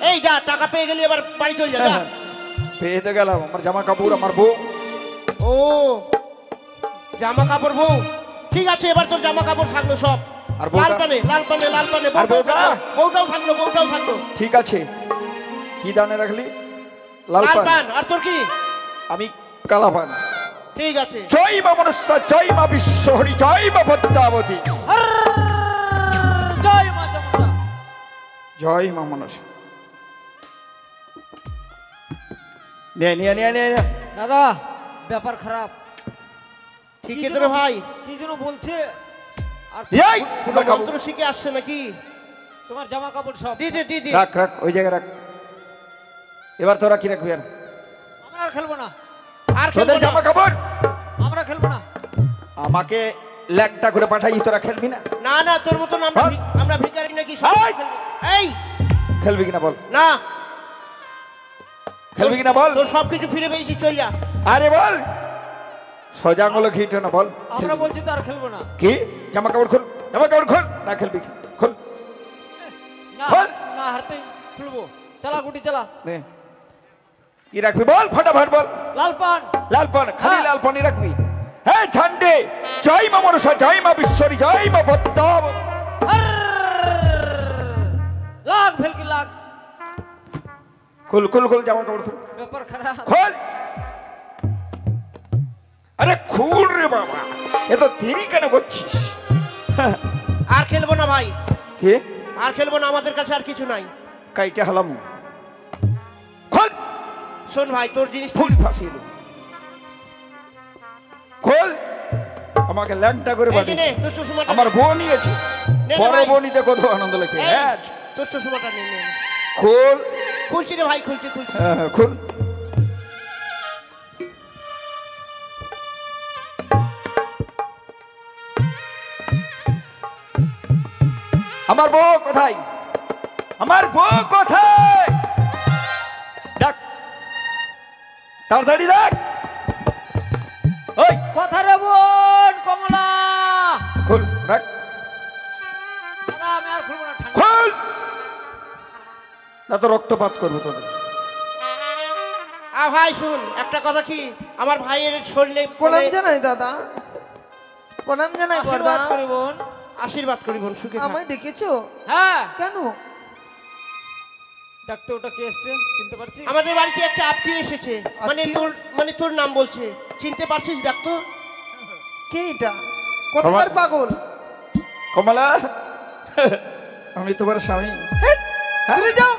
S3: এই যা টাকা পেয়ে গেলি এবার বাড়ি চল যা যা।
S1: পেয়ে তো গেলাম। আমার জামা কাপড়, আমার বউ।
S3: ও জামা কাপড় বউ ঠিক আছে, এবার তোর জামা কাপড় থাকলো সব।
S1: আর বউটা?
S3: লাল পানে লাল পানে লাল পানে
S1: আর বউটা?
S3: বউটাও থাকলো বউটাও থাকলো।
S1: ঠিক আছে, কি দানে রাখলি? লাল
S3: লাল
S1: পান।
S3: পান আর তোর কি?
S1: আমি কালা পান।
S3: ঠিক আছে।
S1: জয় মা মনসা, জয় মা বিশ্বহরি, জয় মা পদ্মাবতী।
S4: আর জয় মা চামুন্ডা।
S1: জয় মা মনসা। নিয়ে নিয়ে নিয়ে নিয়ে নিয়ে।
S4: দাদা ব্যাপার খারাপ।
S3: ঠিক
S4: কি
S3: আছে রে
S4: যেন-
S3: ভাই।
S4: কি যেন বলছে। আর
S1: এই,
S3: কোনো
S1: টাকা
S3: মন্ত্র শিখে আসছে নাকি?
S4: তোমার জামা কাপড় সব।
S3: দি দে দি দি।
S1: রাখ রাখ, ওই জায়গায় রাখ। এবার তোরা কি রাখবি? আর
S4: আমরা আর খেলবো না।
S3: আর
S1: তোদের
S3: খেলবো না।
S1: জামা কাপড়
S4: আমরা খেলবো না।
S1: আমাকে ল্যাংটা করে পাঠাই, তোরা খেলবি না?
S3: না না তোর মতন আমরা
S1: হ্যাঁ।
S3: আমরা ভিখারি নাকি সব
S1: এই!
S3: খেলবো। এই
S1: খেলবি কিনা বল?
S3: না
S1: খেলবি কিনা বল?
S3: তোর সবকিছু ফিরে পেয়েছি চল যা।
S1: আরে বল, সোজা আঙুলে ঘিটো না, বল।
S4: আমরা বলছি তো আর খেলবো না।
S1: কি? জামা কাপড় খোল, জামা কাপড় খোল। না খেলবি? খোল।
S4: না
S1: বল।
S4: না হারতে খুলবো। চালা গুটি চালা।
S1: নে। কি রাখবি বল, ফটাফট বল।
S4: লাল পান।
S1: লাল পান, খালি
S4: হ্যাঁ।
S1: লাল পানি রাখবি। হ্যাঁ ঝান্ডে, জয় মা মনসা, জয় মা বিশ্বরী, জয় মা পদ্মাবতী।
S4: আর লাগ ভেলকি লাগ।
S1: খুল খুল খুল, জামা কাপড় খুল,
S4: ব্যাপার খারাপ।
S1: খোল। আরে খুল রে বাবা, এত দেরি কেন করছিস?
S3: আর খেলবো না ভাই,
S1: কে?
S3: আর খেলবো না, আমাদের কাছে আর কিছু নাই।
S1: কাইটা হালাম। খোল।
S3: শোন ভাই তোর জিনিস
S1: ফুল ফাঁসিয়ে দেব। খোল। আমাকে ল্যাংটা করে
S3: এই যে
S1: বাঁধিয়েছে।
S3: নে, তোর চশমাটা
S1: আমার বউ নিয়েছে।
S3: নে নে
S1: বড়
S3: ভাই।
S1: বউ নিতে কত আনন্দ লাগছে।
S3: এই,
S1: হ্যাঁ
S3: তোর চশমাটা নে নে।
S1: খোল।
S3: খুলছি রে ভাই, খুলছি খুলছি।
S1: হ্যাঁ হ্যাঁ, খোল। আমার বউ কোথায়? আমার বউ কোথায়? ডাক, তাড়াতাড়ি ডাক। ওই
S4: কথা রে বোন কমলা।
S1: খোল, ডাক,
S4: দাদা আমি আর খুলবো না। ঠান্ডা।
S1: খোল। না তো রক্তপাত করবো তোদের।
S3: ভাই শুন একটা কথা, কি আমার ভাইয়ের শরীরে
S2: প্রণাম জানাই দাদা, প্রণাম জানাই বড়দা।
S4: আশীর্বাদ করি বোন।
S3: আশীর্বাদ করি বোন, সুখে থাক।
S2: আমায় ডেকেছো
S4: হ্যাঁ
S2: কেন?
S4: ডাকতে ওটা কে এসছে চিনতে পারছি?
S3: আমাদের বাড়িতে একটা আত্মীয় এসেছে, মানে তোর নাম বলছে, চিনতে পারছিস? দেখ তো
S2: কে এটা? কোথাকার পাগল?
S1: কমলা, আমি তোমার স্বামী।
S2: দূরে যাও।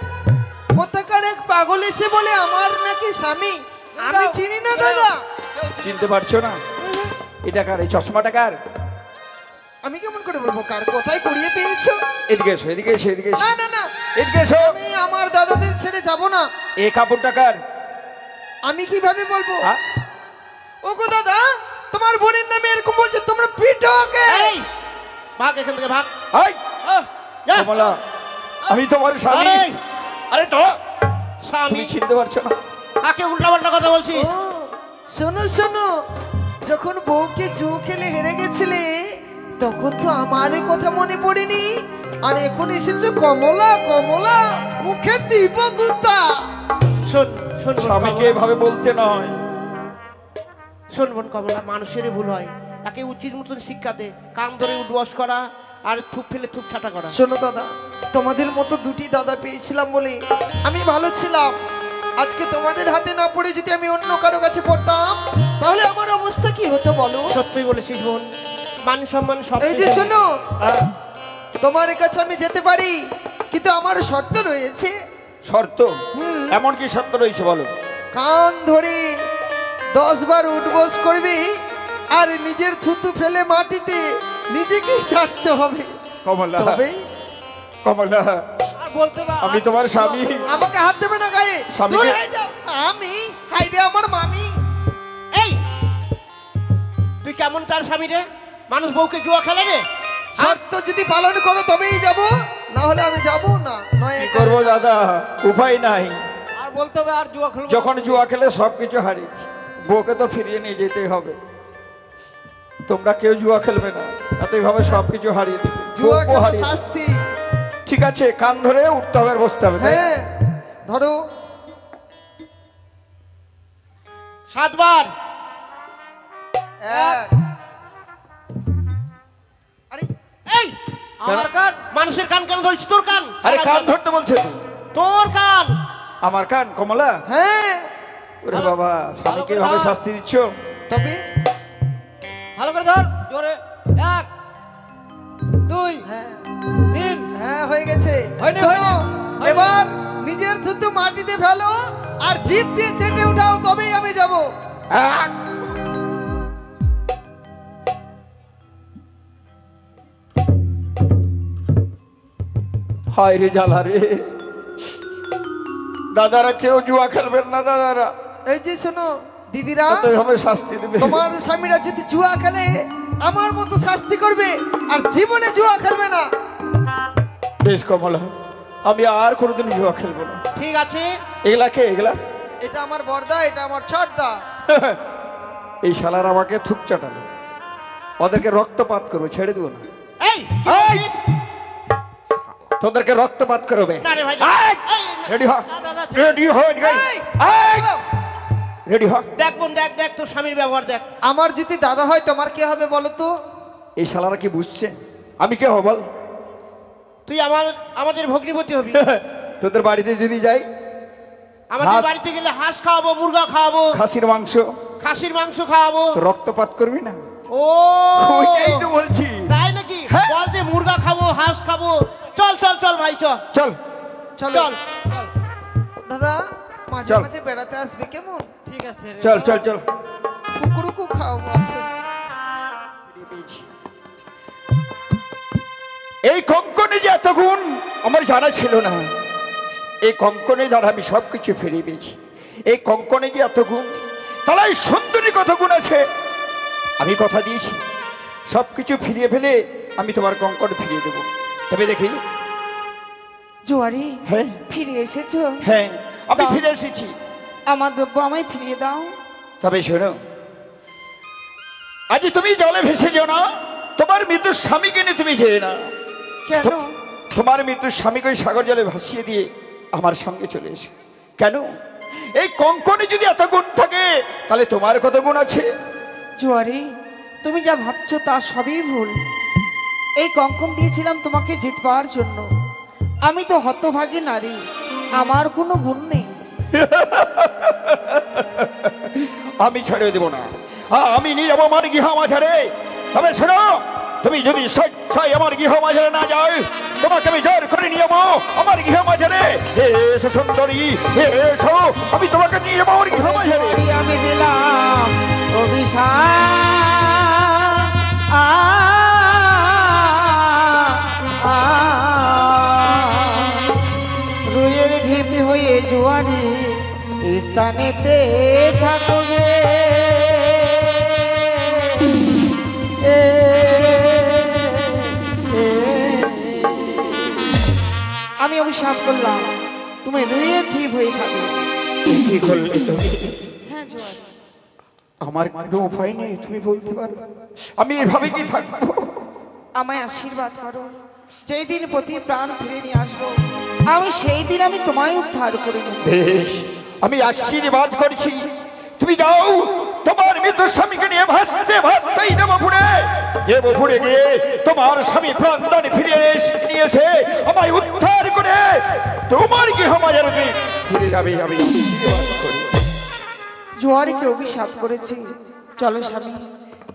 S2: কোথাকার এক পাগল এসে বলে আমার নাকি স্বামী? আমি চিনি না দাদা।
S1: চিনতে পারছো না? এটা কার? এই চশমাটা কার?
S2: আমি কেমন করে বলবো কার? কোথায় কুড়িয়ে পেয়েছো?
S1: এদিকে এসো, এদিকে এসো, এদিকে এসো,
S2: না না না,
S1: এদিকে এসো।
S2: আমি আমার দাদাদের ছেড়ে যাব না।
S1: এই কাপড়টা কার?
S2: আমি কিভাবে বলবো?
S1: হ্যাঁ?
S2: ওগো দাদা, তোমার বোনের নামে এরকম বলছে, তোমরা পিটো ওকে।
S3: এই ভাগ এখান থেকে ভাগ।
S1: এই,
S3: যা।
S1: কমলা, আমি তোমার স্বামী।
S3: এই,
S1: আরে তো
S3: স্বামী
S1: তুমি চিনতে পারছো না?
S3: কাকে উল্টা পাল্টা কথা বলছিস?
S2: ও শোনো শোনো, যখন বউকে জু খেলে হেরে গেছিলে তখন তো আমার এই কথা মনে পড়েনি, আর এখন এসেছো কমলা কমলা, মুখে দিব গুতা।
S3: শোন শোন বোন
S1: স্বামীকে
S3: কমলা,
S1: এভাবে বলতে নয়।
S3: শোন বোন কমলা, মানুষেরই ভুল হয়, একে উচিত মতন শিক্ষা দে। কাম ধরে উঠবস করা আর থুপ ফেলে থুপ ছাটা করা।
S2: শোনো দাদা, তোমাদের মতো দুটি দাদা পেয়েছিলাম বলে আমি ভালো ছিলাম। আজকে তোমাদের হাতে না পড়ে যদি আমি অন্য কারো কাছে পড়তাম তাহলে আমার অবস্থা কি হতো বলো?
S3: সত্যই বলেছিস বোন, মান সম্মান সব
S2: এই যে
S3: শেষ।
S2: শোনো,
S1: হ্যাঁ,
S2: তোমার কাছে আমি যেতে পারি, কিন্তু আমার শর্ত রয়েছে।
S1: শর্ত? এমন কি শর্ত রয়েছে বলো?
S2: কান ধরে 10 বার উঠবস করবি, আর নিজের থুতু ফেলে মাটিতে নিজেকে ছাড়তে হবে।
S1: কমলা,
S2: তবে
S1: কমলা,
S4: আর বলতে পার
S1: আমি তোমার স্বামী।
S2: আমাকে হাত দেবে না গায়ে।
S1: স্বামীকে-
S2: দূর হয়ে যাও। স্বামী? হাই রে আমার মামি।
S3: এই তুই কেমন তার স্বামী রে? মানুষ বউকে জুয়া খেলে রে?
S2: শর্ত যদি পালন করো তবেই যাব, না হলে আমি যাব না। নয়
S1: কি করবো দাদা, উপায় নাই।
S4: আর বলতে হবে আর জুয়া খেলবো
S1: যখন জুয়া খেলে সবকিছু হারিয়েছি, বউকে তো ফিরিয়ে নিয়ে যেতেই হবে। তোমরা কেউ জুয়া খেলবে না, এতইভাবে সবকিছু হারিয়ে দেবে।
S2: জুয়া
S1: বউকেও
S2: খেলা
S1: হারিয়ে দেবে।
S2: শাস্তি।
S1: ঠিক আছে, কান ধরে উঠতে হবে আর বসতে হবে, তাই?
S2: হ্যাঁ, ধরো।
S3: 7 বার।
S2: এক। আরে
S3: এই
S4: আমার কান
S3: মানুষের কান কেন ধরিস? তোর কান।
S1: আরে কান ধরতে বলছে তো।
S3: তোর কান।
S1: আমার কান, কমলা?
S2: হ্যাঁ,
S1: ওরে বাবা, স্বামীকে
S4: ভালো করে
S1: এভাবে
S4: ধর।
S1: শাস্তি দিচ্ছ?
S2: তবে
S4: ভালো করে ধর জোরে 1 2
S2: হ্যাঁ
S4: 3
S2: হ্যাঁ হয়ে গেছে।
S4: হয়নি,
S2: শোনো,
S4: হয়নি, হয়নি।
S2: এবার নিজের থুতু মাটিতে ফেলো আর জিভ দিয়ে চেটে উঠাও, তবেই আমি যাব।
S1: এক। হায় রে জ্বালা রে, দাদারা কেউ জুয়া খেলবেন না, দাদারা
S2: এই যে শোনো দিদিরা,
S1: এভাবে শাস্তি দেবে।
S2: তোমার স্বামীরা যদি জুয়া খেলে আমার মতো শাস্তি করবে, আর জীবনে জুয়া খেলবে না।
S1: বেশ কমলা, আমি আর কোনোদিন জুয়া খেলবো না।
S3: ঠিক আছে।
S1: এগুলা কে এগুলা?
S2: এটা আমার বর্দা, এটা আমার ছর্দা।
S1: এই শালার আমাকে থুক চাটালো, ওদেরকে রক্তপাত করবো, ছেড়ে দেবো না।
S3: এই কি
S1: এই!
S3: বলছিস?
S1: তোদেরকে রক্তপাত করবে।
S3: না রে ভাই। এই,
S1: রেডি হ,
S4: না, দাদা,
S1: রেডি হ,
S2: এই!
S1: রেডি হ।
S3: দেখ বোন, দেখ দেখ তোর স্বামীর ব্যবহার দেখ।
S2: আমার যদি দাদা হয় তোমার কি হবে বলো তো?
S1: এই শালারা কি বুঝছে আমি কে হব বল?
S3: তুই আমাদের ভগ্নিপতি হবি।
S1: তোদের বাড়িতে যদি যাই,
S3: আমাদের
S1: হাঁস।
S3: বাড়িতে গেলে হাঁস খাওয়াবো, মুরগা খাওয়াবো,
S1: খাসির মাংস,
S3: খাসির মাংস খাওয়াবো।
S1: তো রক্তপাত করবি না?
S3: ও
S1: ওইটাই তো বলছি।
S3: তাই নাকি?
S1: হ্যাঁ।
S3: বল যে মুরগা খাবো, হাঁস খাবো। চল চল চল ভাই চল
S1: চল
S2: চলো
S3: চল।
S4: চল
S2: দাদা, মাঝে
S1: চল।
S2: মাঝে বেড়াতে আসবে কেমন?
S4: ঠিক আছে রে,
S1: চল চল চল।
S2: কুকুরুকু খাও আসো।
S1: এই কঙ্কনে যে এত গুণ আমার জানা ছিল না। এই কঙ্কনে দ্বারা আমি সবকিছু ফিরিয়ে পেয়েছি। এই কঙ্কনে যে এত গুণ, তাহলে এই সুন্দরী কত গুণ আছে। আমি কথা দিয়েছি, সবকিছু ফিরিয়ে ফেলে আমি তোমার কঙ্কন ফিরিয়ে দেবো। তবে দেখি।
S2: জোয়ারি,
S1: হ্যাঁ
S2: ফিরে এসেছো?
S1: হ্যাঁ, আমি
S2: দাও।
S1: ফিরে এসেছি।
S2: আমার দ্রব্য আমায় ফিরিয়ে দাও।
S1: তবে শোনো, আজ তুমি জলে ভেসে যেও না, তোমার মৃত্যুর স্বামীকে নিয়ে তুমি যেও না।
S2: কেন?
S1: তোমার মৃত্যুর স্বামীকে ওই সাগর জলে ভাসিয়ে দিয়ে আমার সঙ্গে চলে এসো। কেন? এই কঙ্কনে যদি এত গুণ থাকে, তাহলে তোমার কত গুণ আছে?
S5: জোয়ারি, তুমি যা ভাবছো তা সবই ভুল। এই কঙ্কন দিয়েছিলাম তোমাকে জিতবার জন্য। আমি তো হতভাগী নারী, আমার কোনো গুণ নেই।
S1: আমি ছেড়ে দেব না, আমি নিয়ে যাবো আমার গৃহ মাঝারে। তবে শোনো, তুমি যদি স্বেচ্ছায় আমার গৃহ মাঝারে না যাও, তোমাকে আমি জোর করে নিয়ে যাবো আমার গৃহ মাঝারে। এসো সুন্দরী, এসো, আমি তোমাকে নিয়ে যাবো আমার গৃহ মাঝারে।
S5: জোয়ারি, আমি দিলাম অভিশাপ। রুইয়ের ঢিপি হয়ে জোয়ারি স্থানেতে থাকবে। আমি অভিশাপ করলাম তুমি রুইয়ের ঢিপ হয়ে থাকবে।
S1: কি করলে তুমি?
S5: হ্যাঁ জোয়ারি,
S1: আমার কোনো উপায় নেই, তুমি বলতে পারো আমি এভাবে কি থাকবো?
S5: আমায় আশীর্বাদ করো। যেই দিন প্রতি প্রাণ ফিরে নিয়ে আসবো, আমি সেই দিন আমি তোমায় উদ্ধার করে নেব।
S1: বেশ, আমি আশীর্বাদ করছি। তুমি যাও, তোমার মৃত স্বামীকে নিয়ে ভাসতে ভাসতেই দেবপুরে। দেবপুরে গিয়ে তোমার স্বামী প্রাণদান ফিরিয়ে নিয়েছে, আমায় উদ্ধার করে তোমার গৃহ মাঝারে তুমি ফিরে যাবে। আমি আশীর্বাদ করি।
S5: জোয়ারিকে অভিশাপ করেছি। চলো স্বামী,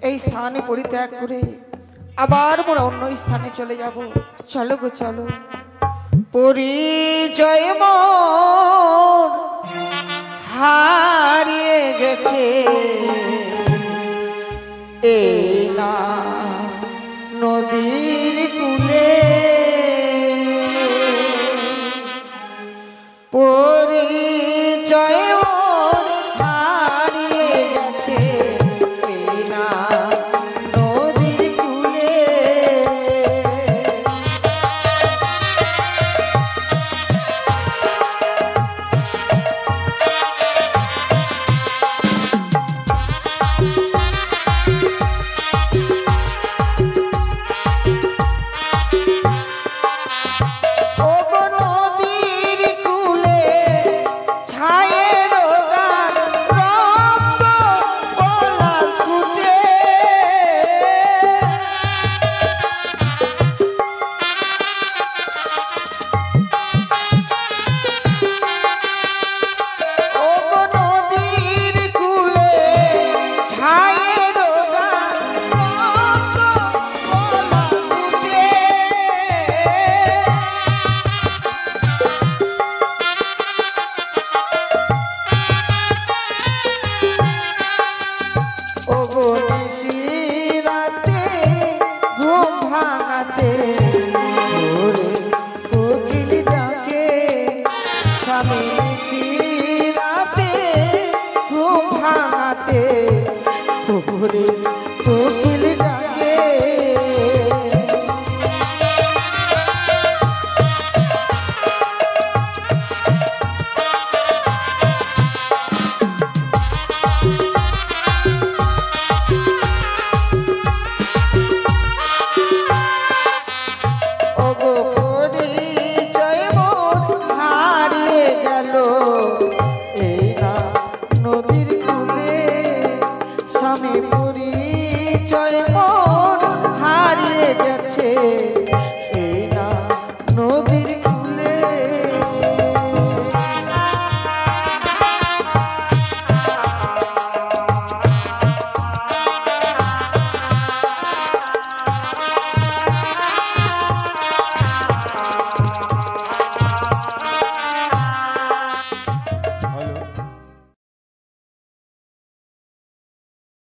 S5: এই স্থানে পরিত্যাগ করে আবার মোরা অন্য স্থানে চলে যাব। চলো গো চলো। পরিচয় মোর হারিয়ে গেছে, এই না নদীর কূলে। পরিচয় মোর হারিয়ে গেছে, এই না নদীর কূলে। ঘুম ভাঙাতে